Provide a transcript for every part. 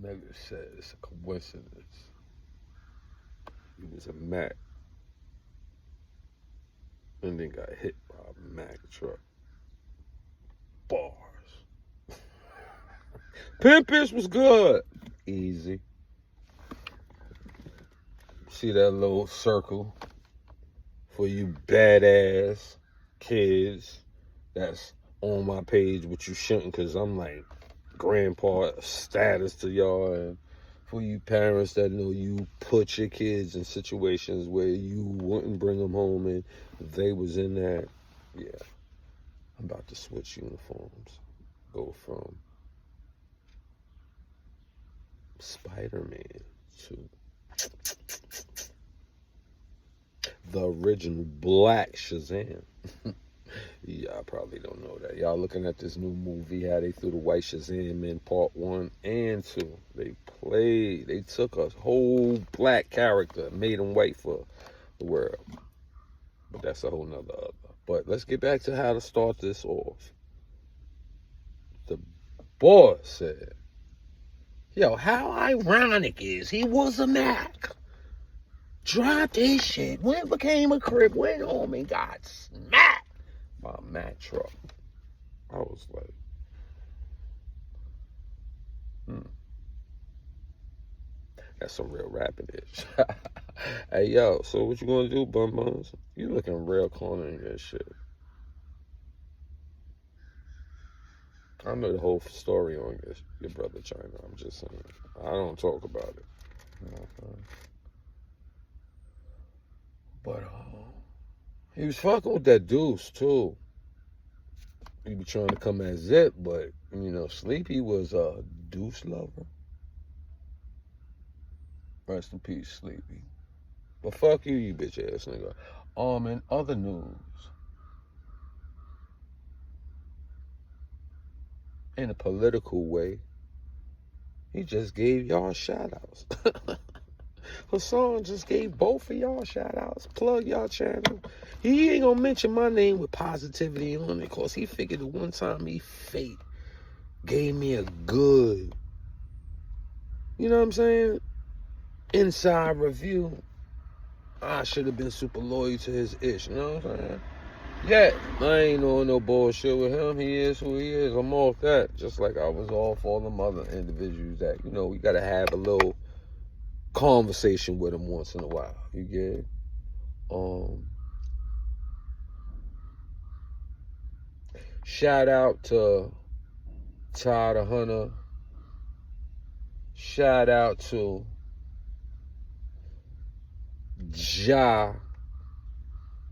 Nigga said it's a coincidence. He was a Mac and then got hit by a Mac truck. Bars. Pimpish was good. Easy. See that little circle for you badass kids that's on my page, but you shouldn't, because I'm like grandpa status to y'all. And for you parents that know you put your kids in situations where you wouldn't bring them home and they was in that, yeah, I'm about to switch uniforms. Go from Spider-Man to the original Black Shazam. Y'all probably don't know that. Y'all looking at this new movie, how they threw the white Shazam in part 1 and 2. They took a whole black character, made him white for the world. But that's a whole nother other. But let's get back to how to start this off. The boss said, yo, how ironic is he was a Mac. Dropped his shit, went became a Crip, went home and got smacked by a Mack truck. I was like, that's some real rapping ish. Hey, yo, so what you gonna do, bum buns? You looking real corny and shit. I know the whole story on your brother China. I'm just saying. I don't talk about it. Okay. But he was fucking with that Deuce too. He be trying to come at Zip, but you know, Sleepy was a Deuce lover. Rest in peace, Sleepy. But fuck you, you bitch ass nigga. In other news, in a political way, he just gave y'all shout outs. Hassan just gave both of y'all shout outs. Plug y'all channel. He ain't gonna mention my name with positivity on it, cause he figured the one time he fake gave me a good, you know what I'm saying, inside review. I should have been super loyal to his ish, you know what I'm saying? Yeah, I ain't on no bullshit with him. He is who he is. I'm off that. Just like I was off all them other individuals that, you know, we gotta have a little conversation with him once in a while. You get it? Shout out to Todd Hunter. Shout out to Ja,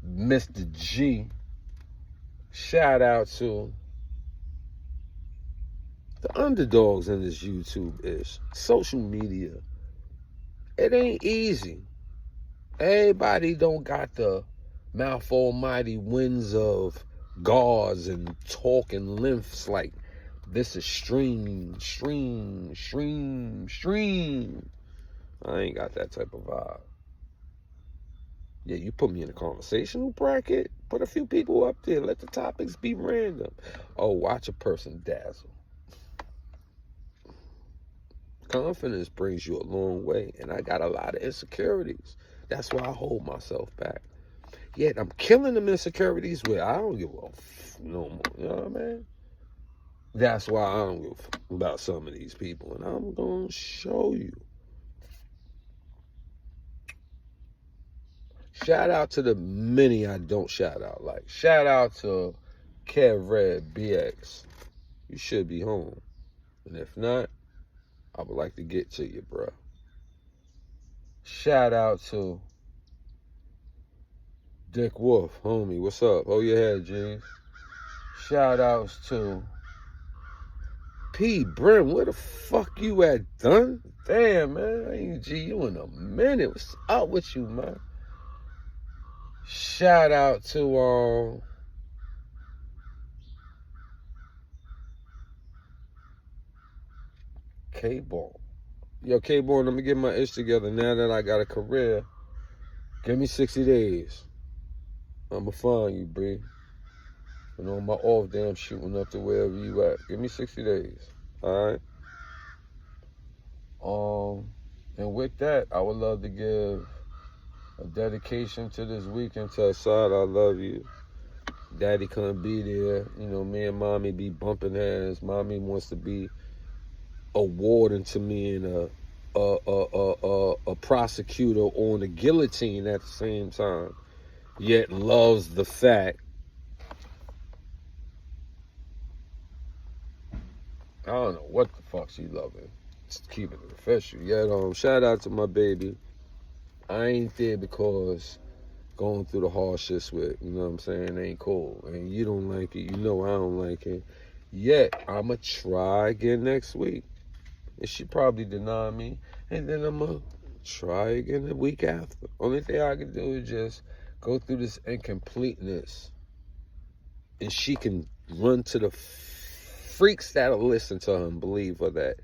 Mr. G. Shout out to the underdogs in this YouTube-ish. Social media. It ain't easy. Everybody don't got the mouth almighty winds of gauze and talking lengths like this is stream. I ain't got that type of vibe. Yeah, you put me in a conversational bracket, put a few people up there, let the topics be random. Oh, watch a person dazzle. Confidence brings you a long way, and I got a lot of insecurities. That's why I hold myself back. Yet I'm killing them insecurities where I don't give a no more. You know what I mean? That's why I don't give about some of these people, and I'm gonna show you. Shout out to the many I don't shout out. Like, shout out to Kev Red BX. You should be home. And if not, I would like to get to you, bro. Shout out to Dick Wolf, homie. What's up? Hold your head, G. Shout outs to P. Brim. Where the fuck you at, done? Damn, man. I ain't G you in a minute. What's up with you, man? Shout out to K-Ball. Yo, K-Ball, let me get my ish together. Now that I got a career, give me 60 days. I'ma find you, B. And on my off day, I'm shooting up to wherever you at. Give me 60 days. All right? with that, I would love to give a dedication to this weekend to Assad. I love you. Daddy couldn't be there. You know, me and Mommy be bumping heads. Mommy wants to be a warden to me and a prosecutor on the guillotine at the same time. Yet loves the fact. I don't know what the fuck she loving. Just keeping it official. Yet shout out to my baby. I ain't there because going through the hardships with, you know what I'm saying, ain't cool. And you don't like it, you know I don't like it. Yet, I'ma try again next week. And she probably deny me. And then I'ma try again the week after. Only thing I can do is just go through this incompleteness. And she can run to the freaks that'll listen to her and believe her that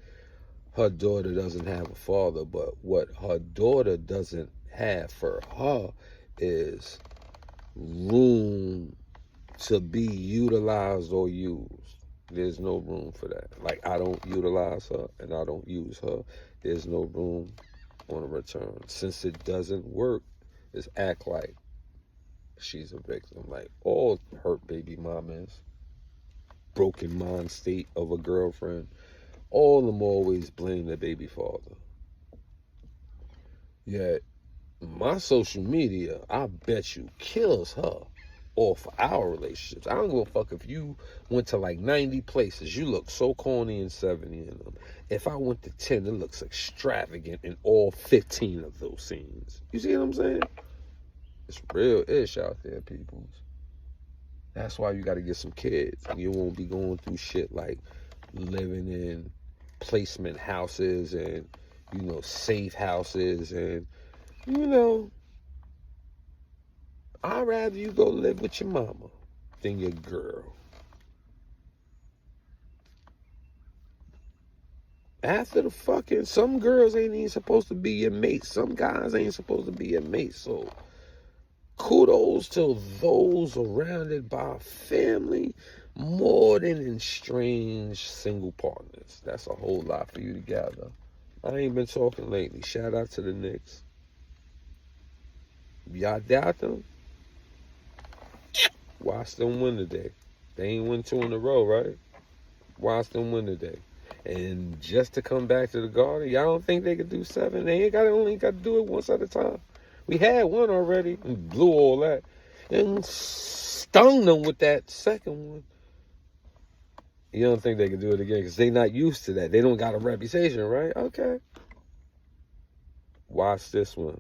her daughter doesn't have a father. But what her daughter doesn't have for her is room to be utilized or used. There's no room for that. Like, I don't utilize her and I don't use her. There's no room on a return. Since it doesn't work, it's act like she's a victim. Like all hurt baby mamas, broken mind state of a girlfriend, all of them always blame their baby father. Yet my social media, I bet you, kills her off our relationships. I don't give a fuck if you went to like 90 places. You look so corny in 70 in them. If I went to 10, it looks extravagant in all 15 of those scenes. You see what I'm saying? It's real ish out there, peoples. That's why you got to get some kids. You won't be going through shit like living in placement houses and, you know, safe houses and, you know, I'd rather you go live with your mama than your girl. After the fucking, some girls ain't even supposed to be your mate. Some guys ain't supposed to be your mate. So kudos to those surrounded by family more than estranged single partners. That's a whole lot for you to gather. I ain't been talking lately. Shout out to the Knicks. Y'all doubt them? Watch them win today. They ain't win 2 in a row, right? Watch them win today. And just to come back to the Garden, y'all don't think they could do 7? They ain't only got to do it once at a time. We had one already and blew all that. And stung them with that second one. You don't think they can do it again because they not used to that. They don't got a reputation, right? Okay. Watch this one.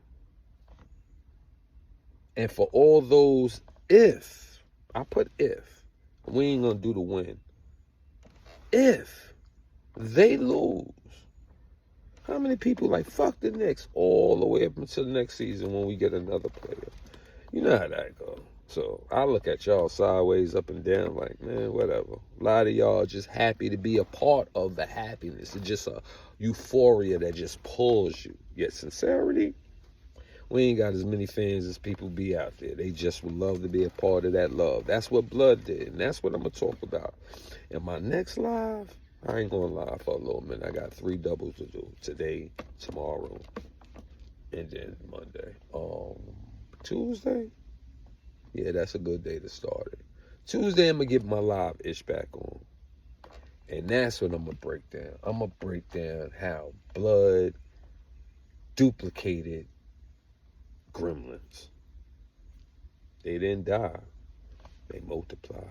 And for all those if, I put if, we ain't going to do the win. If they lose, how many people like, fuck the Knicks all the way up until the next season when we get another player? You know how that goes. So I look at y'all sideways, up and down, like, man, whatever. A lot of y'all just happy to be a part of the happiness. It's just a euphoria that just pulls you. Yet sincerity, we ain't got as many fans as people be out there. They just would love to be a part of that love. That's what Blood did, and that's what I'm going to talk about. In my next live, I ain't going to lie for a little minute. I got 3 doubles to do. Today, tomorrow, and then Monday. Tuesday? Yeah, that's a good day to start it. Tuesday, I'm going to get my live-ish back on. And that's what I'm going to break down. I'm going to break down how Blood duplicated gremlins. They didn't die. They multiplied.